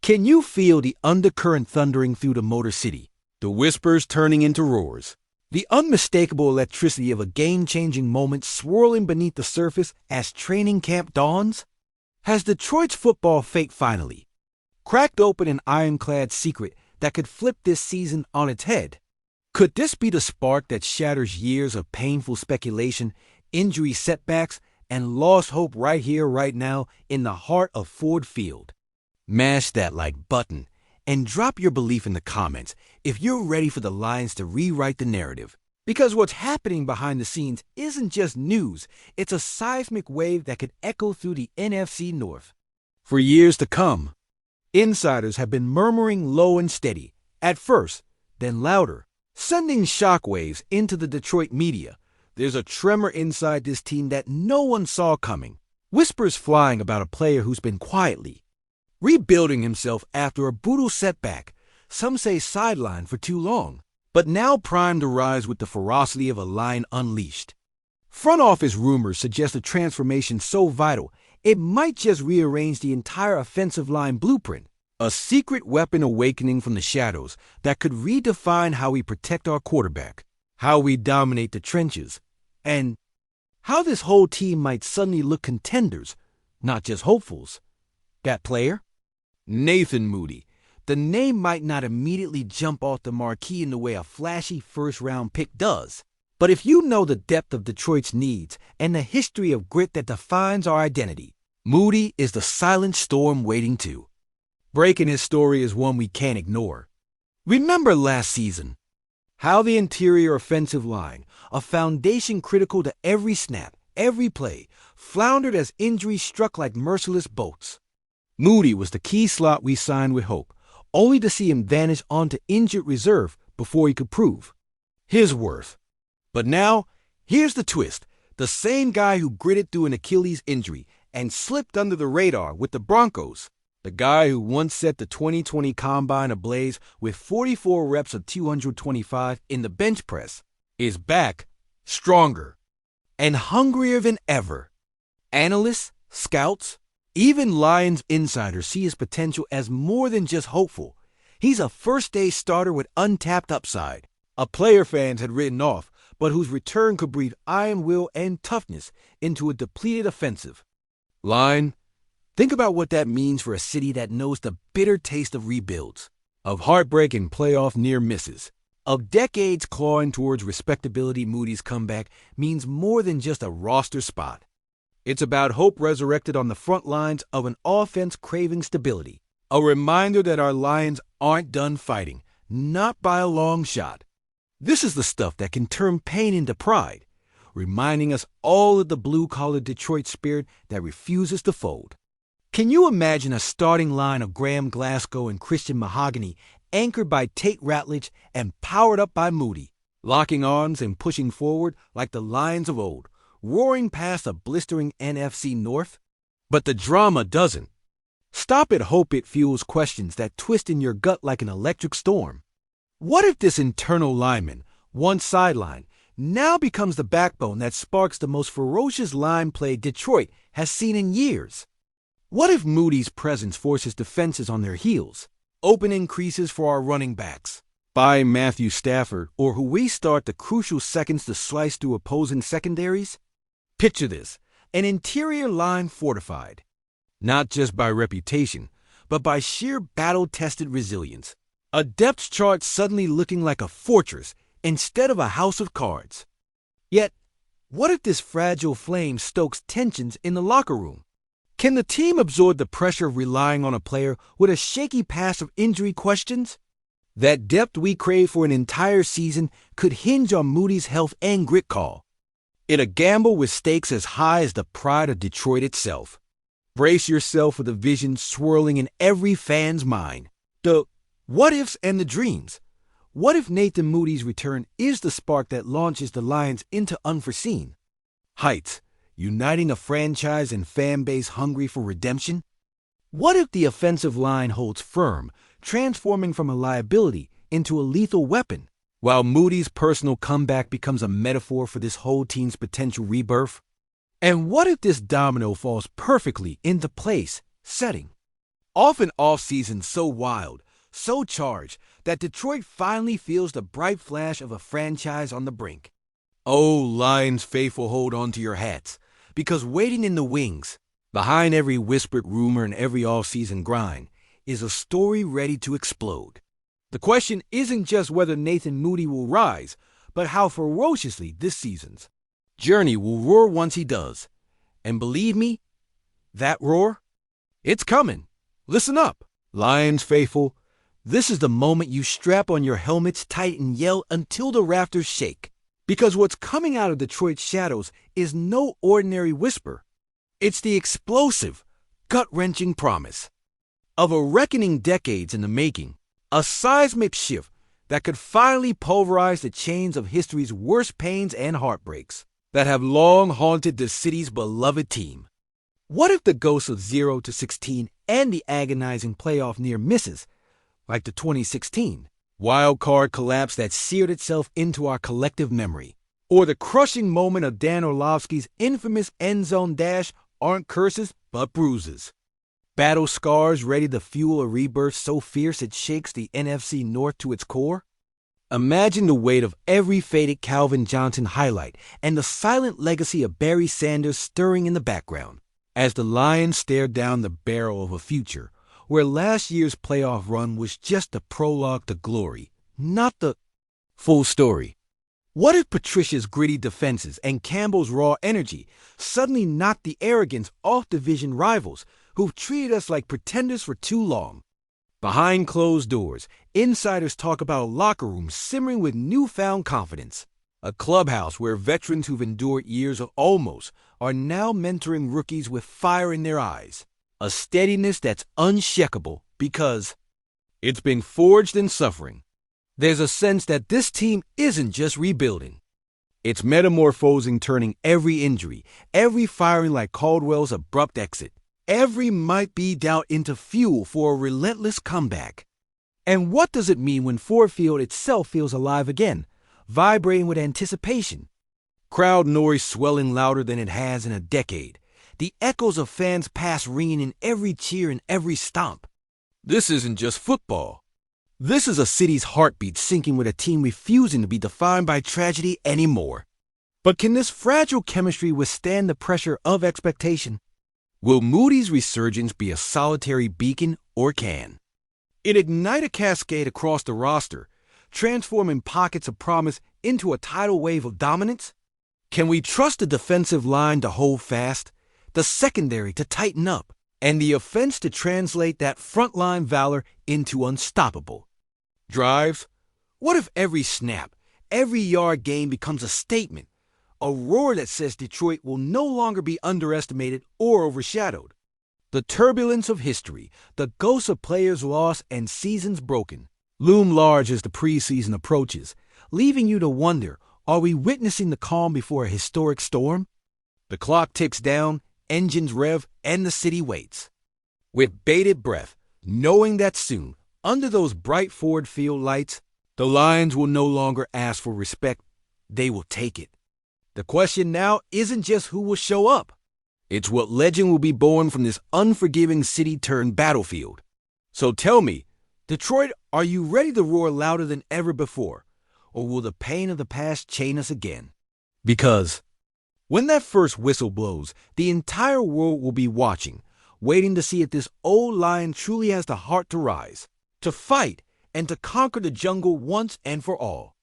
Can you feel the undercurrent thundering through the Motor City, the whispers turning into roars, the unmistakable electricity of a game-changing moment swirling beneath the surface as training camp dawns? Has Detroit's football fate finally cracked open an ironclad secret that could flip this season on its head? Could this be the spark that shatters years of painful speculation, injury setbacks, and lost hope right here, right now, in the heart of Ford Field? Mash that like button and drop your belief in the comments if you're ready for the Lions to rewrite the narrative. Because what's happening behind the scenes isn't just news, it's a seismic wave that could echo through the NFC North. For years to come, insiders have been murmuring low and steady, at first, then louder, sending shockwaves into the Detroit media. There's a tremor inside this team that no one saw coming. Whispers flying about a player who's been quietly rebuilding himself after a brutal setback, some say sidelined for too long, but now primed to rise with the ferocity of a lion unleashed. Front office rumors suggest a transformation so vital, it might just rearrange the entire offensive line blueprint, a secret weapon awakening from the shadows that could redefine how we protect our quarterback, how we dominate the trenches, and how this whole team might suddenly look contenders, not just hopefuls. That player? Nathan Moody. The name might not immediately jump off the marquee in the way a flashy first-round pick does. But if you know the depth of Detroit's needs and the history of grit that defines our identity, Moody is the silent storm waiting to break, and his story is one we can't ignore. Remember last season, how the interior offensive line, a foundation critical to every snap, every play, floundered as injuries struck like merciless bolts. Moody was the key slot we signed with hope, only to see him vanish onto injured reserve before he could prove his worth. But now, here's the twist. The same guy who gritted through an Achilles injury and slipped under the radar with the Broncos, the guy who once set the 2020 Combine ablaze with 44 reps of 225 in the bench press, is back, stronger, and hungrier than ever. Analysts, scouts, even Lions insiders see his potential as more than just hopeful. He's a first-day starter with untapped upside, a player fans had written off, but whose return could breathe iron will and toughness into a depleted offensive line. Think about what that means for a city that knows the bitter taste of rebuilds, of heartbreak and playoff near misses, of decades clawing towards respectability. Moody's comeback means more than just a roster spot. It's about hope resurrected on the front lines of an offense craving stability, a reminder that our Lions aren't done fighting, not by a long shot. This is the stuff that can turn pain into pride, reminding us all of the blue-collar Detroit spirit that refuses to fold. Can you imagine a starting line of Graham Glasgow and Christian Mahogany, anchored by Tate Ratledge and powered up by Moody, locking arms and pushing forward like the Lions of old, roaring past a blistering NFC North? But the drama doesn't stop at hope. It fuels questions that twist in your gut like an electric storm. What if this internal lineman, once sidelined, now becomes the backbone that sparks the most ferocious line play Detroit has seen in years? What if Moody's presence forces defenses on their heels, opening creases for our running backs, by Matthew Stafford, or who we start the crucial seconds to slice through opposing secondaries? Picture this, an interior line fortified, not just by reputation, but by sheer battle-tested resilience. A depth chart suddenly looking like a fortress instead of a house of cards. Yet, what if this fragile flame stokes tensions in the locker room? Can the team absorb the pressure of relying on a player with a shaky past of injury questions? That depth we crave for an entire season could hinge on Moody's health and grit call. In a gamble with stakes as high as the pride of Detroit itself. Brace yourself for the vision swirling in every fan's mind. The what-ifs and the dreams. What if Nathan Moody's return is the spark that launches the Lions into unforeseen heights, uniting a franchise and fan base hungry for redemption? What if the offensive line holds firm, transforming from a liability into a lethal weapon, while Moody's personal comeback becomes a metaphor for this whole team's potential rebirth? And what if this domino falls perfectly into place, setting Off and off season so wild, so charged, that Detroit finally feels the bright flash of a franchise on the brink. Oh, Lions faithful, hold on to your hats, because waiting in the wings, behind every whispered rumor and every all-season grind, is a story ready to explode. The question isn't just whether Nathan Moody will rise, but how ferociously this season's journey will roar once he does. And believe me, that roar, it's coming. Listen up, Lions faithful. This is the moment you strap on your helmets tight and yell until the rafters shake. Because what's coming out of Detroit's shadows is no ordinary whisper. It's the explosive, gut-wrenching promise of a reckoning decades in the making, a seismic shift that could finally pulverize the chains of history's worst pains and heartbreaks that have long haunted the city's beloved team. What if the ghosts of 0-16 and the agonizing playoff near misses, like the 2016 wild card collapse that seared itself into our collective memory, or the crushing moment of Dan Orlovsky's infamous end zone dash, aren't curses but bruises? Battle scars ready to fuel a rebirth so fierce it shakes the NFC North to its core? Imagine the weight of every faded Calvin Johnson highlight and the silent legacy of Barry Sanders stirring in the background as the Lions stare down the barrel of a future where last year's playoff run was just the prologue to glory, not the full story. What if Patricia's gritty defenses and Campbell's raw energy suddenly knocked the arrogance off division rivals who've treated us like pretenders for too long? Behind closed doors, insiders talk about a locker room simmering with newfound confidence, a clubhouse where veterans who've endured years of almost are now mentoring rookies with fire in their eyes. A steadiness that's unshakable because it's been forged in suffering. There's a sense that this team isn't just rebuilding. It's metamorphosing, turning every injury, every firing like Caldwell's abrupt exit, every might be doubt into fuel for a relentless comeback. And what does it mean when Ford Field itself feels alive again, vibrating with anticipation? Crowd noise swelling louder than it has in a decade. The echoes of fans past ringing in every cheer and every stomp. This isn't just football. This is a city's heartbeat sinking with a team refusing to be defined by tragedy anymore. But can this fragile chemistry withstand the pressure of expectation? Will Moody's resurgence be a solitary beacon, or can it ignite a cascade across the roster, transforming pockets of promise into a tidal wave of dominance? Can we trust the defensive line to hold fast, the secondary to tighten up, and the offense to translate that frontline valor into unstoppable drives? What if every snap, every yard gain becomes a statement, a roar that says Detroit will no longer be underestimated or overshadowed? The turbulence of history, the ghosts of players lost and seasons broken, loom large as the preseason approaches, leaving you to wonder, are we witnessing the calm before a historic storm? The clock ticks down, engines rev, and the city waits with bated breath, knowing that soon, under those bright Ford Field lights, the Lions will no longer ask for respect, they will take it. The question now isn't just who will show up. It's what legend will be born from this unforgiving city turned battlefield. So tell me, Detroit, are you ready to roar louder than ever before? Or will the pain of the past chain us again? Because when that first whistle blows, the entire world will be watching, waiting to see if this old lion truly has the heart to rise, to fight, and to conquer the jungle once and for all.